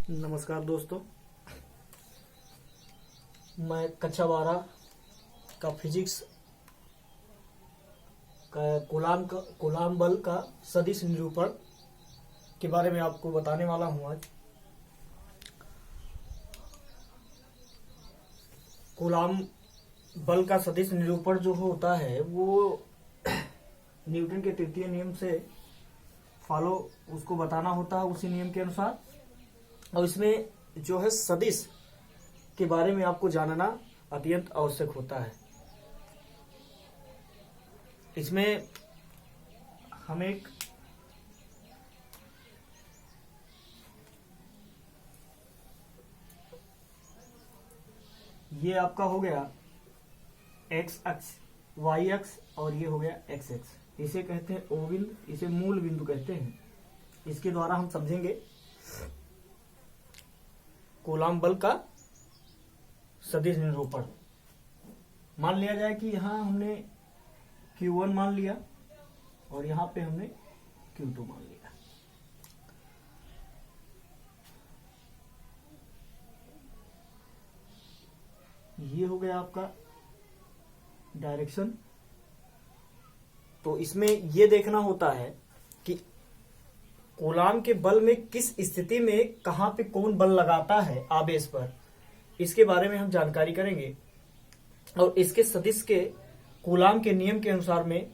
नमस्कार दोस्तों, मैं कक्षा 12 का फिजिक्स का कूलाम बल का सदिश निरूपण के बारे में आपको बताने वाला हूं। आज कूलाम बल का सदिश निरूपण जो होता है वो न्यूटन के तृतीय नियम से फॉलो उसको बताना होता है, उसी नियम के अनुसार। और इसमें जो है सदिश के बारे में आपको जानना अत्यंत आवश्यक होता है। इसमें हम एक ये आपका हो गया एक्स अक्ष, वाई अक्ष, और ये हो गया एक्स अक्ष। इसे कहते हैं ओ बिंदु, इसे मूल बिंदु कहते हैं। इसके द्वारा हम समझेंगे कूलाम बल का सदिश निरूपण। मान लिया जाए कि यहां हमने Q1 मान लिया और यहां पे हमने Q2 मान लिया। ये हो गया आपका डायरेक्शन। तो इसमें यह देखना होता है कि कूलाम के बल में किस स्थिति में कहां पे कौन बल लगाता है आवेश पर, इसके बारे में हम जानकारी करेंगे। और इसके सदिश के कूलाम के नियम के अनुसार में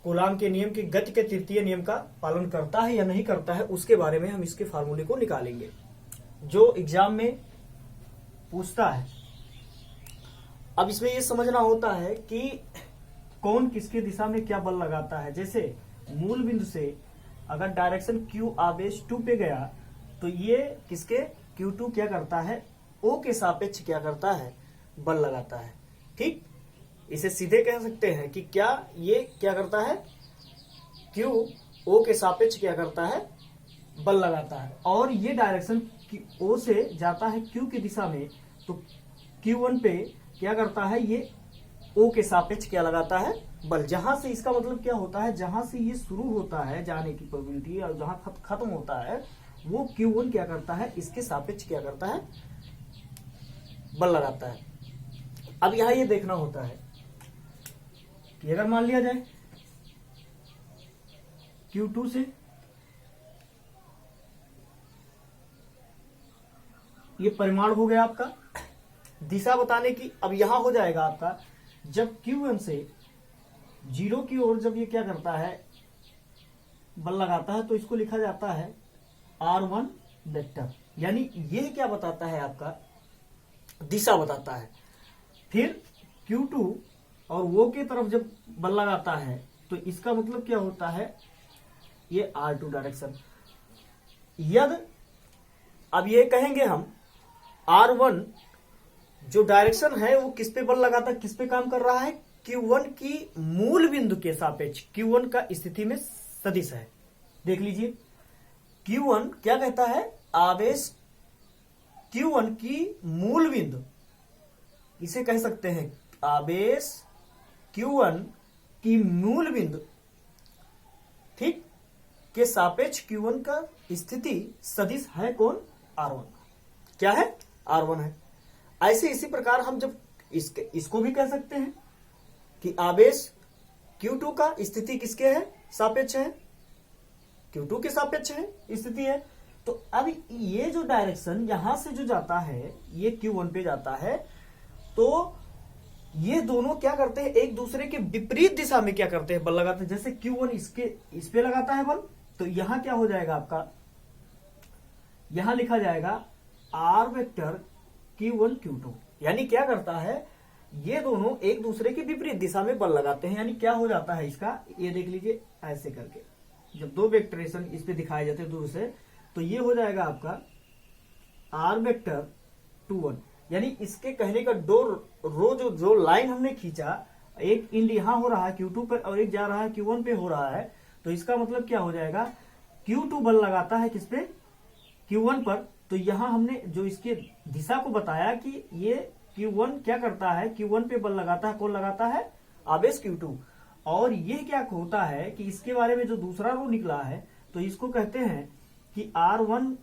कूलाम के नियम की गति के तृतीय नियम का पालन करता है या नहीं करता है, उसके बारे में हम इसके फार्मूले को निकालेंगे जो एग्जाम में पूछता है। अब इसमें यह समझना होता है कि कौन किसके दिशा में क्या बल लगाता है। जैसे मूल बिंदु से अगर डायरेक्शन Q आवेश 2 पे गया तो ये किसके Q2 क्या करता है, O के सापेक्ष क्या करता है, बल लगाता है। ठीक, इसे सीधे कह सकते हैं कि क्या ये क्या करता है, Q O के सापेक्ष क्या करता है, बल लगाता है। और ये डायरेक्शन O से जाता है Q की दिशा में, तो Q1 पे क्या करता है, ये O के सापेक्ष क्या लगाता है, बल। जहां से इसका मतलब क्या होता है, जहां से ये शुरू होता है जाने की प्रोबेबिलिटी और जहां खत्म होता है वो Q1 क्या करता है, इसके सापेक्ष क्या करता है, बल लगाता है। अब यहां ये देखना होता है कि अगर मान लिया जाए Q2 से ये परिमाण हो गया आपका दिशा बताने की। अब यहां हो जाएगा आपका जब Q1 से 0 की ओर जब ये क्या करता है, बल लगाता है, तो इसको लिखा जाता है R1 वेक्टर। यानी ये क्या बताता है, आपका दिशा बताता है। फिर Q2 और वो के तरफ जब बल लगाता है तो इसका मतलब क्या होता है, ये R2 डायरेक्शन। यदि अब ये कहेंगे हम R1 जो डायरेक्शन है वो किस पे बल लगाता है, किस पे काम कर रहा है, Q1 की मूल बिंदु के सापेक्ष Q1 का स्थिति में सदिश है। देख लीजिए Q1 क्या कहता है, आवेश Q1 की मूल बिंदु, इसे कह सकते हैं आवेश Q1 की मूल बिंदु, ठीक, के सापेक्ष Q1 का स्थिति सदिश है कौन, R1। क्या है, R1 है। ऐसे इसी प्रकार हम जब इसको भी कह सकते हैं कि आवेश Q2 का स्थिति किसके है, सापेक्ष है, Q2 के सापेक्ष है स्थिति है। तो अब ये जो डायरेक्शन यहां से जो जाता है ये Q1 पे जाता है, तो ये दोनों क्या करते हैं, एक दूसरे के विपरीत दिशा में क्या करते हैं, बल लगाते हैं। जैसे Q1 इस पे लगाता है बल, तो यहां क्या हो जाएगा आपका, यहां लिखा जाएगा R वेक्टर Q1 Q2। यानी क्या करता है, ये दोनों एक दूसरे के विपरीत दिशा में बल लगाते हैं। यानी क्या हो जाता है इसका, ये देख लीजिए ऐसे करके, जब दो वेक्टरेशन इस पे दिखाए जाते हैं दूर से, तो ये हो जाएगा आपका R वेक्टर 2 1। यानी इसके कहने का दो रो जो लाइन हमने खींचा, एक इंड यहां हो रहा है Q2 पर और एक जा रहा है Q1 पे हो रहा है, तो इसका मतलब क्या हो जाएगा, Q2 बल लगाता है किस पे, Q1 पर। तो यहां हमने जो इसके दिशा को बताया कि ये Q1 क्या करता है, Q1 पे बल लगाता है, कौन लगाता है, आवेश Q2। और ये क्या होता है कि इसके बारे में जो दूसरा रो निकला है तो इसको कहते हैं कि R1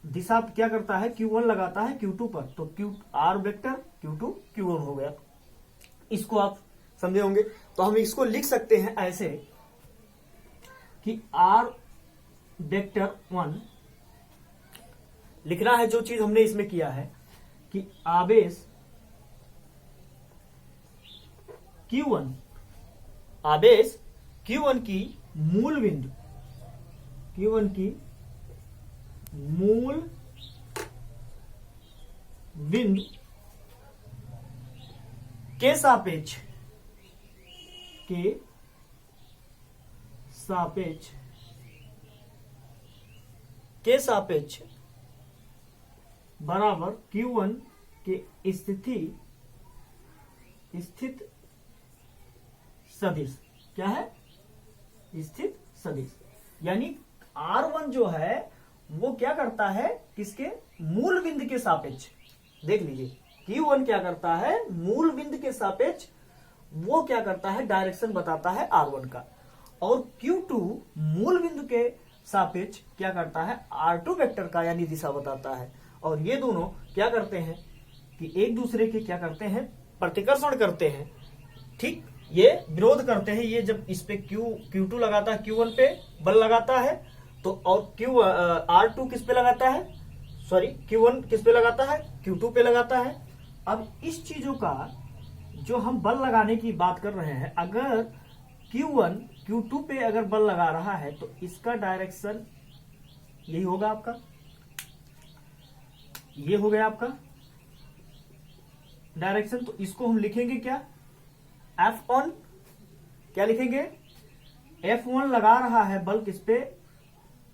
दिशा क्या करता है, Q1 लगाता है Q2 पर, तो R वेक्टर Q2 Q1 हो गया। इसको आप समझे होंगे। तो हम इसको लिख सकते हैं ऐसे कि R वेक्टर 1 लिखना है। जो चीज हमने इसमें किया है कि आवेश Q1 की मूल बिंदु, Q1 की मूल बिंदु के सापेक्ष बराबर Q1 के स्थित सदिश। क्या है? स्थित सदिश। यानी R1 जो है वो क्या करता है, किसके मूल बिंदु के सापेक्ष। देख लीजिए, Q1 क्या करता है, मूल बिंदु के सापेक्ष वो क्या करता है, डायरेक्शन बताता है R1 का। और Q2 मूल बिंदु के सापेक्ष क्या करता है, R2 वेक्टर का यानी दिशा बताता है। और ये दोनों क्या करते हैं कि एक दूसरे के क्या करते हैं, प्रतिकर्षण करते हैं। ठीक, ये विरोध करते हैं। ये जब इस पे Q2 लगाता है, Q1 पे बल लगाता है, तो और R2 किस पे लगाता है, Q1 किस पे लगाता है, Q2 पे लगाता है। अब इस चीजों का जो हम बल लगाने की बात कर रहे हैं, अगर Q1 Q2 पे अगर बल लगा रहा है तो इसका डायरेक्शन यही होगा आपका, ये हो गया आपका डायरेक्शन। तो इसको हम लिखेंगे क्या, F1। क्या लिखेंगे, F1 लगा रहा है बल किस पे,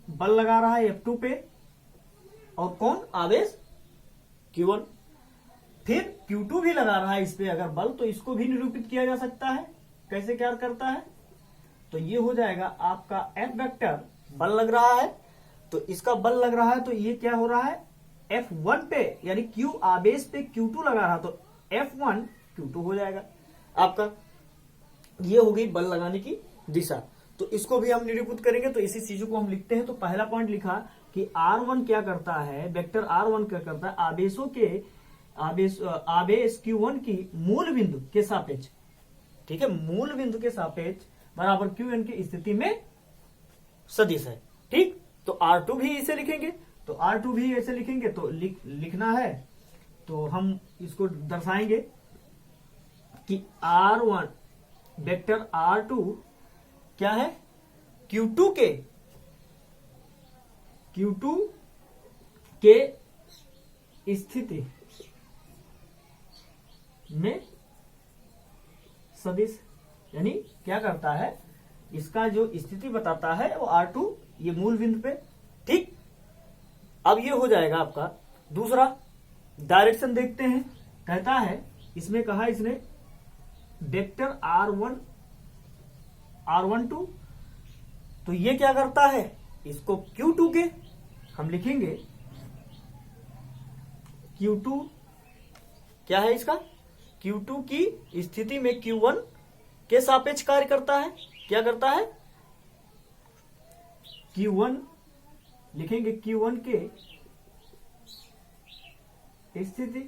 बल लगा रहा है F2 पे, और कौन, आवेश Q1। फिर Q2 भी लगा रहा है इस पे अगर बल, तो इसको भी निरूपित किया जा सकता है। कैसे क्या करता है, तो ये हो जाएगा आपका F वेक्टर, बल लग रहा है तो इसका बल लग रहा है, तो ये क्या हो रहा है, F1 पे यानी Q आवेश पे Q2 लगा रहा, तो F1 Q2 हो जाएगा आपका। ये हो गई बल लगाने की दिशा। तो इसको भी हम निरूपित करेंगे। तो इसी चीजों को हम लिखते हैं। तो पहला पॉइंट लिखा कि R1 क्या करता है, वेक्टर R1 क्या करता है, आवेश Q1 की मूल बिंदु के सापेक्ष, ठीक है, मूल बिंदु के सापेक्ष बराबर Q1 की स्थिति में सदिश है। ठीक, तो R2 भी इसे लिखेंगे, तो R2 भी ऐसे लिखेंगे। तो लिखना है तो हम इसको दर्शाएंगे कि R1 वेक्टर R2 क्या है, Q2 के स्थिति में सदिश। यानी क्या करता है, इसका जो स्थिति बताता है वो R2 ये मूल बिंदु पे। ठीक, अब ये हो जाएगा आपका। दूसरा डायरेक्शन देखते हैं। कहता है, इसमें कहा इसने वेक्टर R12, तो ये क्या करता है, इसको Q2 के हम लिखेंगे, Q2 क्या है इसका, Q2 की स्थिति में Q1 के सापेक्ष कार्य करता है। क्या करता है, Q1 लिखेंगे, Q1 के स्थिति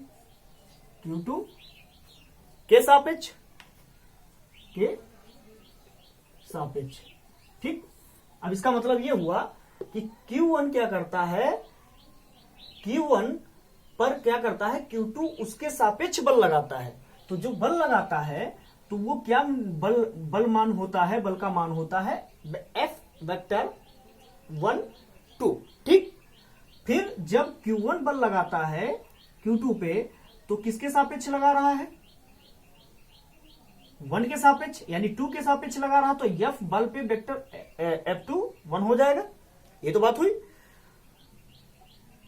Q2 के सापेक्ष ठीक। अब इसका मतलब ये हुआ कि Q1 क्या करता है, Q1 पर क्या करता है, Q2 उसके सापेक्ष बल लगाता है। तो जो बल लगाता है तो वो क्या बल मान होता है, बल का मान होता है F वेक्टर 1 2। ठीक, फिर जब Q1 बल लगाता है Q2 पे, तो किसके सापेक्ष लगा रहा है, 1 के सापेक्ष यानी 2 के सापेक्ष लगा रहा, तो F बल पे वेक्टर F2 1 हो जाएगा। ये तो बात हुई।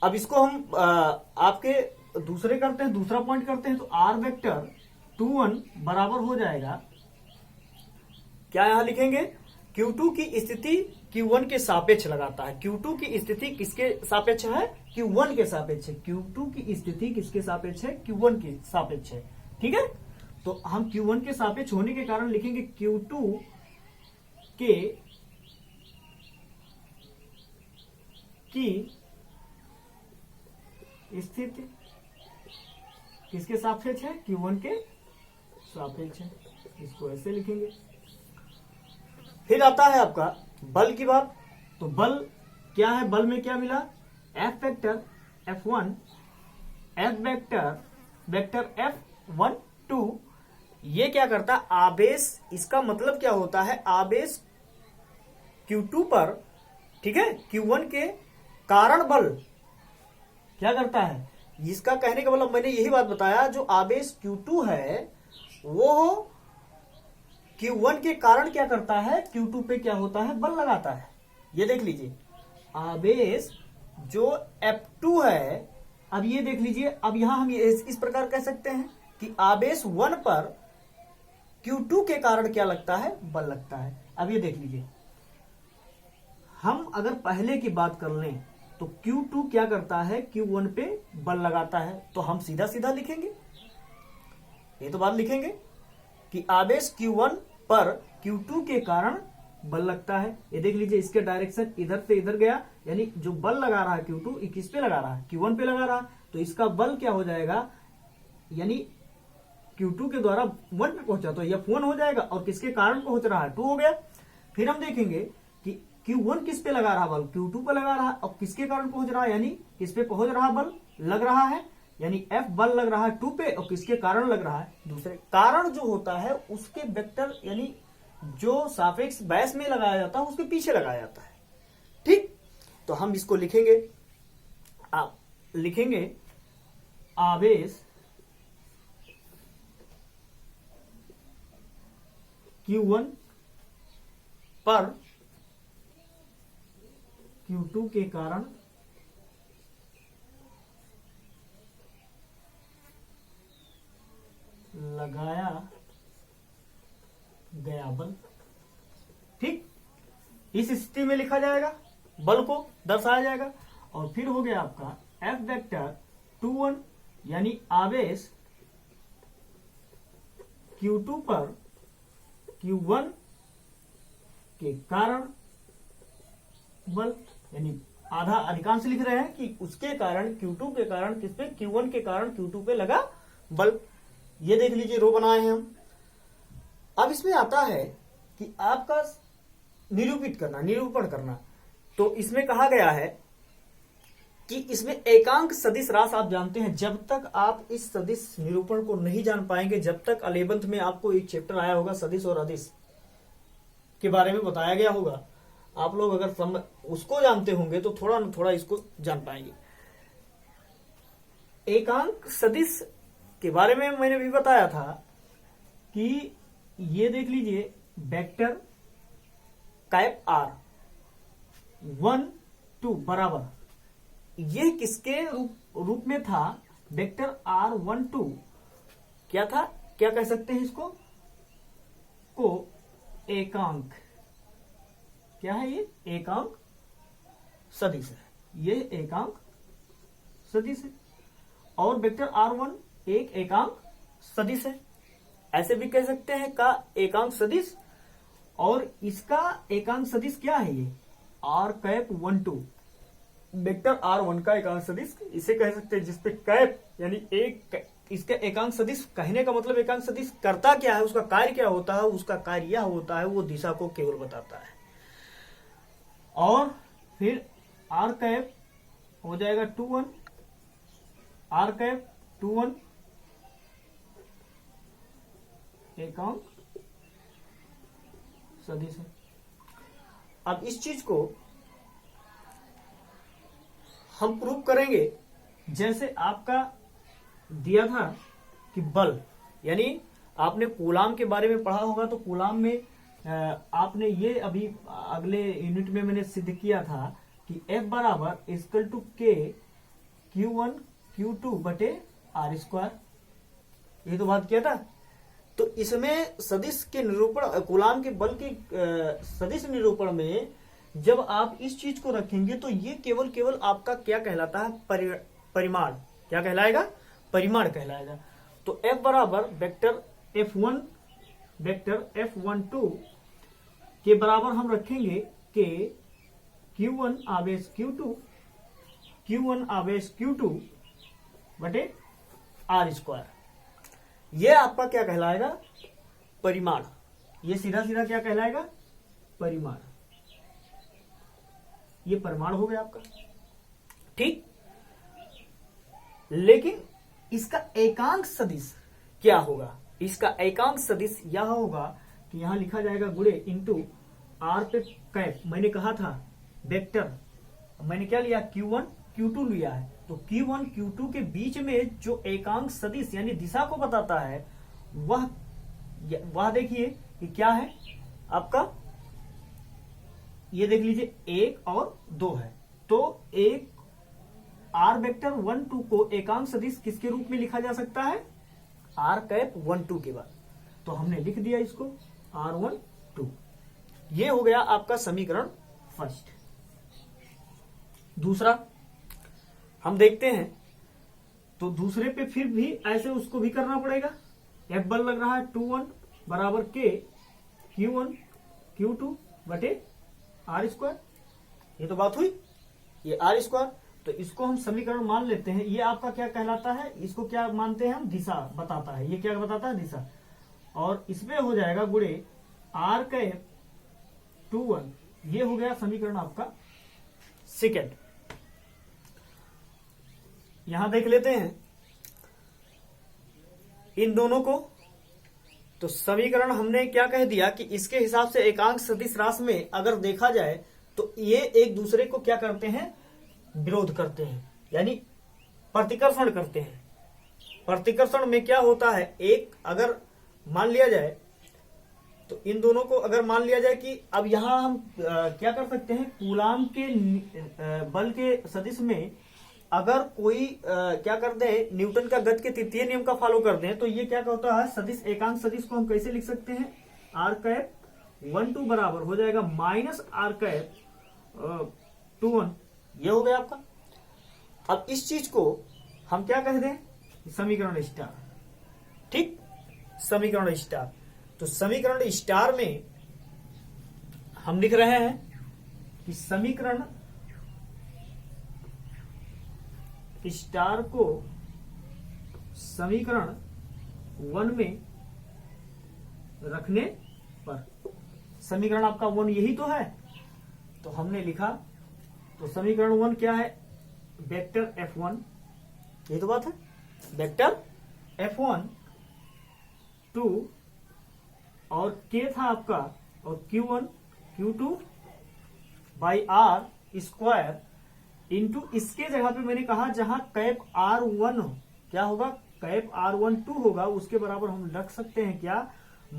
अब इसको हम आपके दूसरे करते हैं, दूसरा पॉइंट करते हैं। तो R वेक्टर 21 बराबर हो जाएगा, क्या यहां लिखेंगे, Q2 की स्थिति Q1 के सापेक्ष लगाता है। Q2 की स्थिति किसके सापेक्ष है, Q1 के सापेक्ष है। Q2 की स्थिति किसके सापेक्ष है, Q1 के सापेक्ष है। ठीक है, तो हम Q1 के सापेक्ष होने के कारण लिखेंगे Q2 के की स्थिति किसके सापेक्ष है? Q1 के सापेक्ष है। इसको ऐसे लिखेंगे। फिर आता है आपका बल की बात। तो बल क्या है? बल में क्या मिला? F vector F1, F vector F12। ये क्या करता है? आवेश, इसका मतलब क्या होता है? आवेश Q2 पर, ठीक है, Q1 के कारण बल क्या करता है? इसका कहने का मतलब मैंने यही बात बताया, जो आवेश Q2 है वो Q1 के कारण क्या करता है? Q2 पे क्या होता है? बल लगाता है। ये देख लीजिए, आवेश जो F2 है, अब ये देख लीजिए, अब यहां हम इस प्रकार कह सकते हैं कि आवेश 1 पर Q2 के कारण क्या लगता है? बल लगता है। अब ये देख लीजिए, हम अगर पहले की बात कर लें तो Q2 क्या करता है? Q1 पे बल लगाता है। तो हम सीधा सीधा लिखेंगे, ये तो बात लिखेंगे कि आवेश Q1 पर Q2 के कारण बल लगता है। ये देख लीजिए, इसके डायरेक्शन इधर से इधर गया, यानी जो बल लगा रहा है Q2, ये किस पे लगा रहा है? Q1 पे लगा रहा है। तो इसका बल क्या हो जाएगा? यानी Q2 के द्वारा 1 पे पहुंचा तो F1 हो जाएगा, और किसके कारण पहुंच रहा है? 2 हो गया। फिर हम देखेंगे कि Q1 किस पे लगा रहा बल? Q2 पे लगा रहा है, और किसके कारण पहुंच रहा है? यानी किस पे पहुंच रहा बल? लग रहा है, यानी F बल लग रहा है 2 पे, और किसके कारण लग रहा है? दूसरे कारण जो होता है उसके वेक्टर, यानी जो सापेक्ष बैस में लगाया जाता है उसके पीछे लगाया जाता है। ठीक, तो हम इसको लिखेंगे, लिखेंगे आवेश Q1 पर Q2 के कारण लगाया गया बल। ठीक, इस स्थिति में लिखा जाएगा, बल को दर्शाया जाएगा। और फिर हो गया आपका F वेक्टर 21, यानी आवेश Q2 पर Q1 के कारण बल, यानी आधा अधिकांश लिख रहे हैं कि उसके कारण, Q2 के कारण किस पे? Q1 के कारण Q2 पे लगा बल। ये देख लीजिए, रो बनाए हैं हम। अब इसमें आता है कि आपका निरूपण करना। तो इसमें कहा गया है कि इसमें एकांक सदिश राशि, आप जानते हैं, जब तक आप इस सदिश निरूपण को नहीं जान पाएंगे, जब तक 11th में आपको एक चैप्टर आया होगा सदिश और अदिश के बारे में बताया गया होगा, आप लोग अगर उसको जानते होंगे तो थोड़ा न थोड़ा इसको जान पाएंगे। एकांक सदिश के बारे में मैंने भी बताया था कि ये देख लीजिए, वेक्टर कैप R 1 2 बराबर, ये किसके रूप में था? वेक्टर R12 क्या था? क्या कह सकते हैं इसको? को एकांक, क्या है ये? एकांक सदिश है। ये एकांक सदिश है, और वेक्टर R1 एक एकांक सदिश है। ऐसे भी कह सकते हैं का एकांक सदिश, और इसका एकांक सदिश क्या है? ये R कैप 1 2, वेक्टर R1 का एकांक सदिश इसे कह सकते हैं, जिसपे कैप यानी एक, इसका एकांक सदिश कहने का मतलब एकांक सदिश करता क्या है, उसका कार्य क्या होता है? उसका कार्य यह होता है, वो दिशा को केवल बताता है। और फिर R कैप हो जाएगा 2 1, R कैप 2 1 एकांक सदिश है। अब इस चीज को हम प्रूव करेंगे, जैसे आपका दिया था कि बल, यानी आपने कूलाम के बारे में पढ़ा होगा, तो कूलाम में आपने ये अभी अगले यूनिट में मैंने सिद्ध किया था कि F बराबर equal to K Q1 Q2 बटे R²। ये तो बात किया था। तो इसमें सदिश के निरूपण, कूलाम के बल के सदिश निरूपण में जब आप इस चीज को रखेंगे तो ये केवल आपका क्या कहलाता है? परिमाण। क्या कहलाएगा? परिमाण कहलाएगा। तो F बराबर वेक्टर F1 वेक्टर F12 के बराबर हम रखेंगे कि Q1 आवेश Q2 Q1 आवेश Q2 बटे आर स्क्वायर। ये आपका क्या कहलाएगा? परिमाण। ये सीधा सीधा क्या कहलाएगा? परिमाण। ये परिमाण हो गया आपका, ठीक। लेकिन इसका एकांक सदिश क्या होगा? इसका एकांक सदिश यह होगा कि यहां लिखा जाएगा गुणे इंटू आर पे कैप। मैंने कहा था वेक्टर, मैंने क्या लिया? Q1 Q2 लिया है। तो Q1 Q2 के बीच में जो एकांक सदिश यानी दिशा को बताता है वह देखिए कि क्या है आपका, ये देख लीजिए 1 और 2 है। तो एक आर वेक्टर 1 2 को एकांक सदिश किसके रूप में लिखा जा सकता है? आर कैप 1 2 के बाद। तो हमने लिख दिया इसको R1 2। ये हो गया आपका समीकरण फर्स्ट। दूसरा हम देखते हैं, तो दूसरे पे फिर भी ऐसे उसको भी करना पड़ेगा। F बल लग रहा है 2 1 बराबर K Q1 Q2 बटे आर स्क्वायर। ये तो बात हुई, ये आर स्क्वायर। तो इसको हम समीकरण मान लेते हैं। ये आपका क्या कहलाता है? इसको क्या मानते हैं हम? दिशा बताता है। ये क्या बताता है? दिशा। और इसमें हो जाएगा गुणे आर कैप 2 1। ये हो गया समीकरण आपका सेकेंड। यहां देख लेते हैं इन दोनों को। तो समीकरण हमने क्या कह दिया कि इसके हिसाब से एकांक सदिश राशि में अगर देखा जाए तो ये एक दूसरे को क्या करते हैं? विरोध करते हैं, यानी प्रतिकर्षण करते हैं। प्रतिकर्षण में क्या होता है? एक अगर मान लिया जाए, तो इन दोनों को अगर मान लिया जाए कि अब यहां हम क्या कर सकते हैं? कूलाम के बल के सदिश में अगर कोई क्या करते हैं? न्यूटन का गति के तृतीय नियम का फॉलो करते हैं, तो ये क्या होता है? सदिश, एकांक सदिश को हम कैसे लिख सकते हैं? आर कैप 1 2 बराबर हो जाएगा माइनस आर कैप 2 1। ये हो गया आपका। अब इस चीज को हम क्या कह दें? समीकरण स्टार, ठीक। समीकरण स्टार। तो समीकरण स्टार में हम लिख रहे हैं कि समीकरण स्टार को समीकरण 1 में रखने पर, समीकरण आपका 1 यही तो है। तो हमने लिखा, तो समीकरण 1 क्या है? वेक्टर F1, यही तो बात है। वेक्टर F1 2 और K था आपका, और Q1 Q2 by are square into इसके जगह पे मैंने कहा जहां कैप R1 क्या होगा? कैप R1 2 होगा, उसके बराबर हम रख सकते हैं क्या?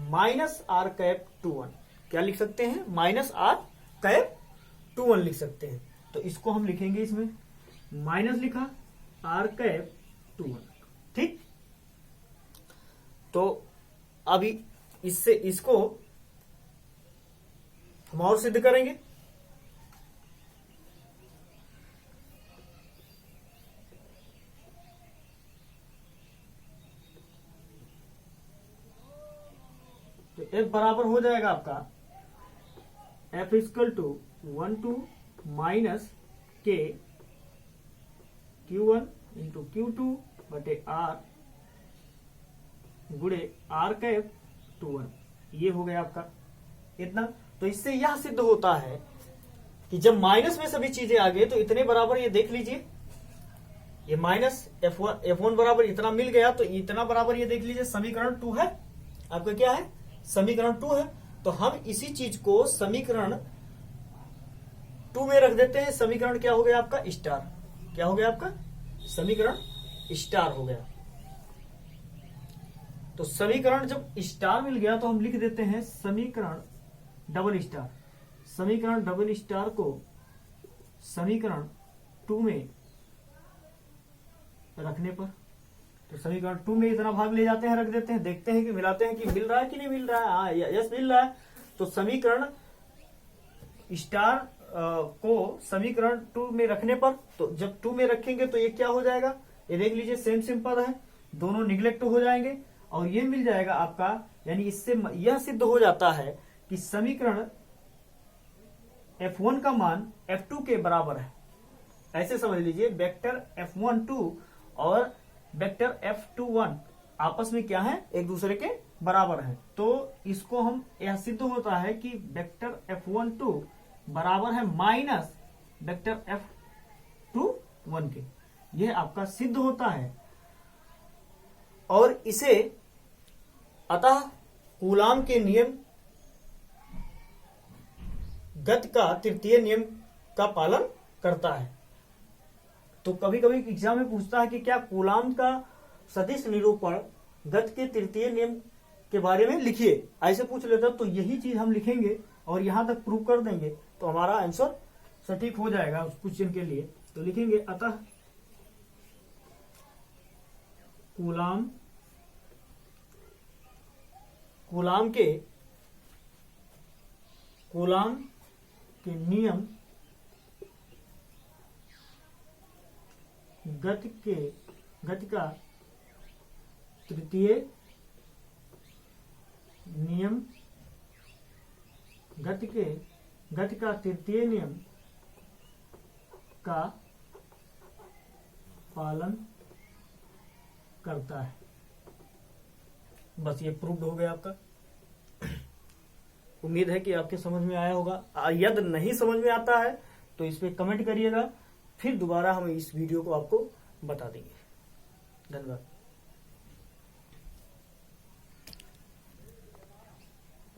Minus R cap 2 1। क्या लिख सकते हैं? माइनस आर कैप 2 1 लिख सकते हैं। तो इसको हम लिखेंगे, इसमें माइनस लिखा आर कैप 2 1, ठीक। तो अभी इससे इसको हम और सिद्ध करेंगे। तो F बराबर हो जाएगा आपका F equal to 1 2 minus K Q1 into Q2 बटे R गुणे R कैप 2 1। ये हो गया आपका इतना। तो इससे यह सिद्ध होता है कि जब माइनस में सभी चीजें आ गई तो इतने बराबर, ये देख लीजिए, ये माइनस F1 बराबर इतना मिल गया, तो इतना बराबर ये देख लीजिए समीकरण 2 है आपका। क्या है? समीकरण 2 है। तो हम इसी चीज को समीकरण 2 में रख देते हैं। समीकरण क्या हो गया आपका? स्टार। क्या हो गया आपका? समीकरण स्टार हो गया। तो समीकरण जब स्टार मिल गया तो हम लिख देते हैं समीकरण डबल स्टार। समीकरण डबल स्टार को समीकरण 2 में रखने पर, तो समीकरण 2 में इतना भाग ले जाते हैं, रख देते हैं, देखते हैं कि मिलाते हैं कि मिल रहा है कि नहीं मिल रहा है। हाँ, यस मिल रहा है। तो समीकरण स्टार को समीकरण 2 में रखने पर, तो जब 2 में रखेंगे तो ये क्या हो जाएगा? ये देख लीजिए सेम पद है, दोनों निगलेक्ट हो जाएंगे और ये मिल जाएगा आपका। यानी इससे यह सिद्ध हो जाता है कि समीकरण F1 का मान F2 के बराबर है। ऐसे समझ लीजिए वेक्टर F12 और वेक्टर F21 आपस में क्या है, एक दूसरे के बराबर है। तो इसको हम, यह सिद्ध होता है कि वेक्टर F12 बराबर है माइनस वेक्टर F21 के, यह आपका सिद्ध होता है। और इसे अतः कूलाम के नियम गति का तृतीय नियम का पालन करता है। तो कभी कभी एग्जाम में पूछता है कि क्या कूलाम का सदिश निरूपण गति के तृतीय नियम के बारे में लिखिए, ऐसे पूछ लेता, तो यही चीज हम लिखेंगे और यहां तक प्रूव कर देंगे तो हमारा आंसर सटीक हो जाएगा उस क्वेश्चन के लिए। तो लिखेंगे अतः कूलाम के नियम गति का तृतीय नियम गति का तृतीय नियम का पालन करता है। बस ये प्रूव्ड हो गया आपका। उम्मीद है कि आपके समझ में आया होगा। यदि नहीं समझ में आता है तो इस पे कमेंट करिएगा, फिर दोबारा हम इस वीडियो को आपको बता देंगे। धन्यवाद।